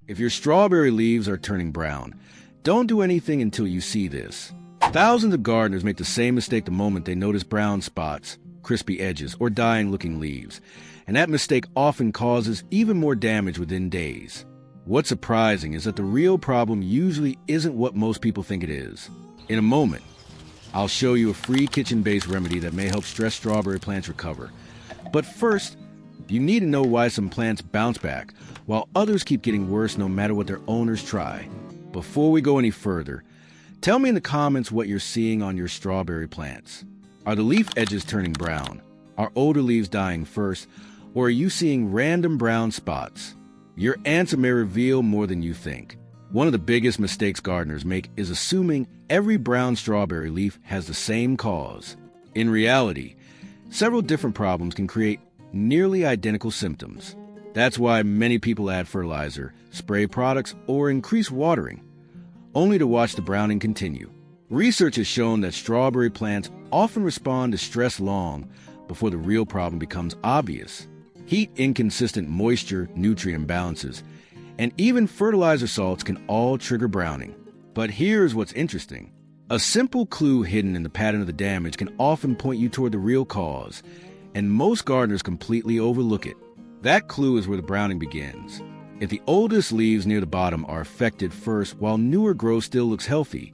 If your strawberry leaves are turning brown, don't do anything until you see this. Thousands of gardeners make the same mistake the moment they notice brown spots, crispy edges, or dying-looking leaves, and that mistake often causes even more damage within days. What's surprising is that the real problem usually isn't what most people think it is. In a moment, I'll show you a free kitchen-based remedy that may help stressed strawberry plants recover. But first, you need to know why some plants bounce back, while others keep getting worse no matter what their owners try. Before we go any further, tell me in the comments what you're seeing on your strawberry plants. Are the leaf edges turning brown? Are older leaves dying first? Or are you seeing random brown spots? Your answer may reveal more than you think. One of the biggest mistakes gardeners make is assuming every brown strawberry leaf has the same cause. In reality, several different problems can create nearly identical symptoms. That's why many people add fertilizer, spray products, or increase watering, only to watch the browning continue. Research has shown that strawberry plants often respond to stress long before the real problem becomes obvious. Heat, inconsistent moisture, nutrient imbalances, and even fertilizer salts can all trigger browning. But here's what's interesting. A simple clue hidden in the pattern of the damage can often point you toward the real cause, and most gardeners completely overlook it. That clue is where the browning begins. If the oldest leaves near the bottom are affected first while newer growth still looks healthy,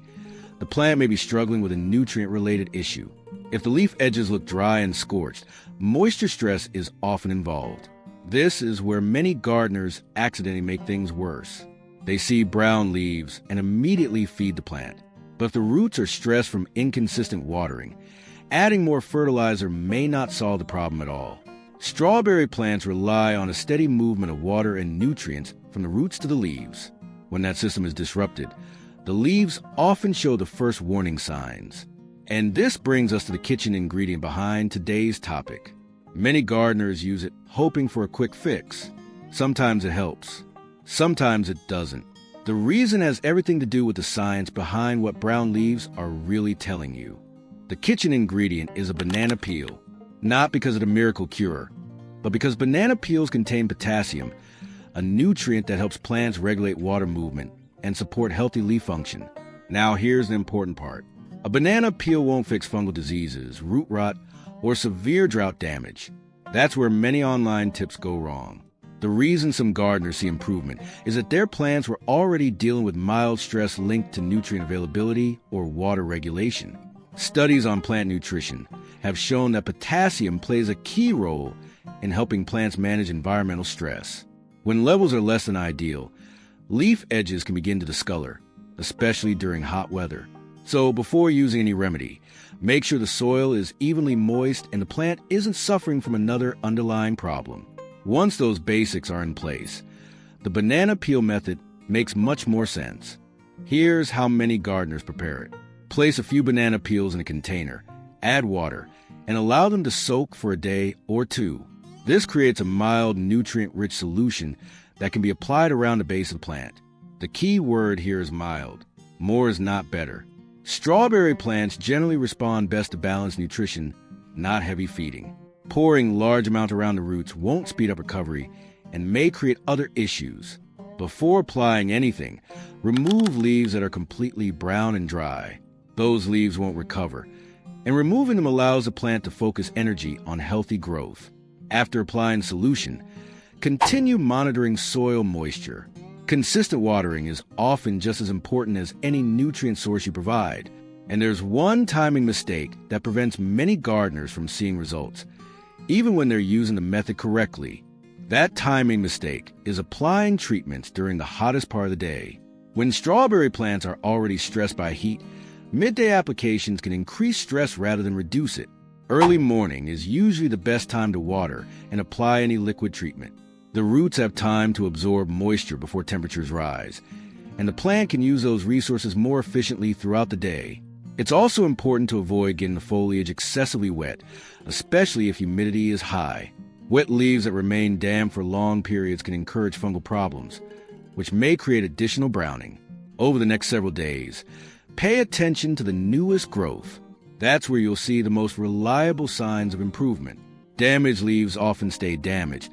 the plant may be struggling with a nutrient-related issue. If the leaf edges look dry and scorched, moisture stress is often involved. This is where many gardeners accidentally make things worse. They see brown leaves and immediately feed the plant. But if the roots are stressed from inconsistent watering, adding more fertilizer may not solve the problem at all. Strawberry plants rely on a steady movement of water and nutrients from the roots to the leaves. When that system is disrupted, the leaves often show the first warning signs. And this brings us to the kitchen ingredient behind today's topic. Many gardeners use it hoping for a quick fix. Sometimes it helps. Sometimes it doesn't. The reason has everything to do with the science behind what brown leaves are really telling you. The kitchen ingredient is a banana peel, not because of the miracle cure, but because banana peels contain potassium, a nutrient that helps plants regulate water movement and support healthy leaf function. Now here's the important part. A banana peel won't fix fungal diseases, root rot, or severe drought damage. That's where many online tips go wrong. The reason some gardeners see improvement is that their plants were already dealing with mild stress linked to nutrient availability or water regulation. Studies on plant nutrition have shown that potassium plays a key role in helping plants manage environmental stress. When levels are less than ideal, leaf edges can begin to discolor, especially during hot weather. So before using any remedy, make sure the soil is evenly moist and the plant isn't suffering from another underlying problem. Once those basics are in place, the banana peel method makes much more sense. Here's how many gardeners prepare it. Place a few banana peels in a container, add water, and allow them to soak for a day or two. This creates a mild, nutrient-rich solution that can be applied around the base of the plant. The key word here is mild. More is not better. Strawberry plants generally respond best to balanced nutrition, not heavy feeding. Pouring large amounts around the roots won't speed up recovery and may create other issues. Before applying anything, remove leaves that are completely brown and dry. Those leaves won't recover, and removing them allows the plant to focus energy on healthy growth. After applying the solution, continue monitoring soil moisture. Consistent watering is often just as important as any nutrient source you provide. And there's one timing mistake that prevents many gardeners from seeing results, even when they're using the method correctly. That timing mistake is applying treatments during the hottest part of the day. When strawberry plants are already stressed by heat, midday applications can increase stress rather than reduce it. Early morning is usually the best time to water and apply any liquid treatment. The roots have time to absorb moisture before temperatures rise, and the plant can use those resources more efficiently throughout the day. It's also important to avoid getting the foliage excessively wet, especially if humidity is high. Wet leaves that remain damp for long periods can encourage fungal problems, which may create additional browning. Over the next several days, pay attention to the newest growth. That's where you'll see the most reliable signs of improvement. Damaged leaves often stay damaged,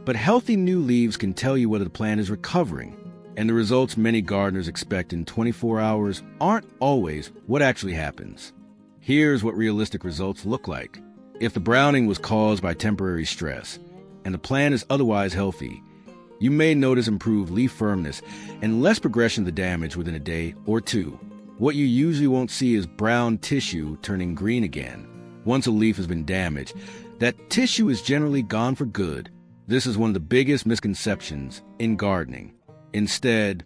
but healthy new leaves can tell you whether the plant is recovering. And the results many gardeners expect in 24 hours aren't always what actually happens. Here's what realistic results look like. If the browning was caused by temporary stress, and the plant is otherwise healthy, you may notice improved leaf firmness and less progression of the damage within a day or two. What you usually won't see is brown tissue turning green again. Once a leaf has been damaged, that tissue is generally gone for good. This is one of the biggest misconceptions in gardening. Instead,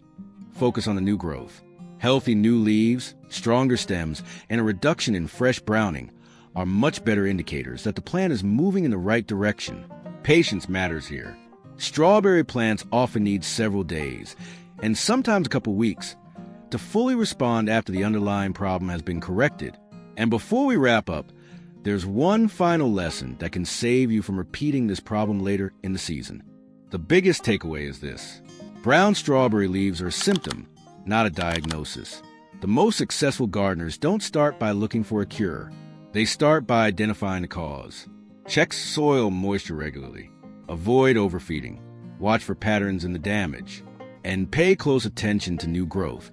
focus on the new growth. Healthy new leaves, stronger stems, and a reduction in fresh browning are much better indicators that the plant is moving in the right direction. Patience matters here. Strawberry plants often need several days, and sometimes a couple weeks, to fully respond after the underlying problem has been corrected. And before we wrap up, there's one final lesson that can save you from repeating this problem later in the season. The biggest takeaway is this: brown strawberry leaves are a symptom, not a diagnosis. The most successful gardeners don't start by looking for a cure. They start by identifying the cause. Check soil moisture regularly. Avoid overfeeding. Watch for patterns in the damage. And pay close attention to new growth,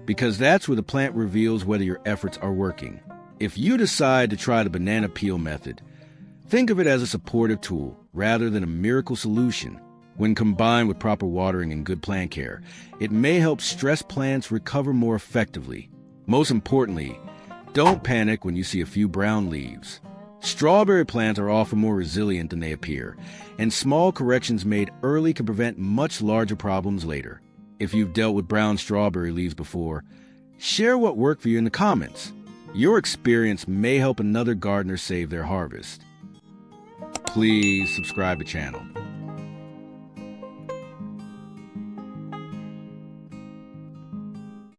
because that's where the plant reveals whether your efforts are working. If you decide to try the banana peel method, think of it as a supportive tool rather than a miracle solution. When combined with proper watering and good plant care, it may help stressed plants recover more effectively. Most importantly, don't panic when you see a few brown leaves. Strawberry plants are often more resilient than they appear, and small corrections made early can prevent much larger problems later. If you've dealt with brown strawberry leaves before, share what worked for you in the comments. Your experience may help another gardener save their harvest. Please subscribe to the channel.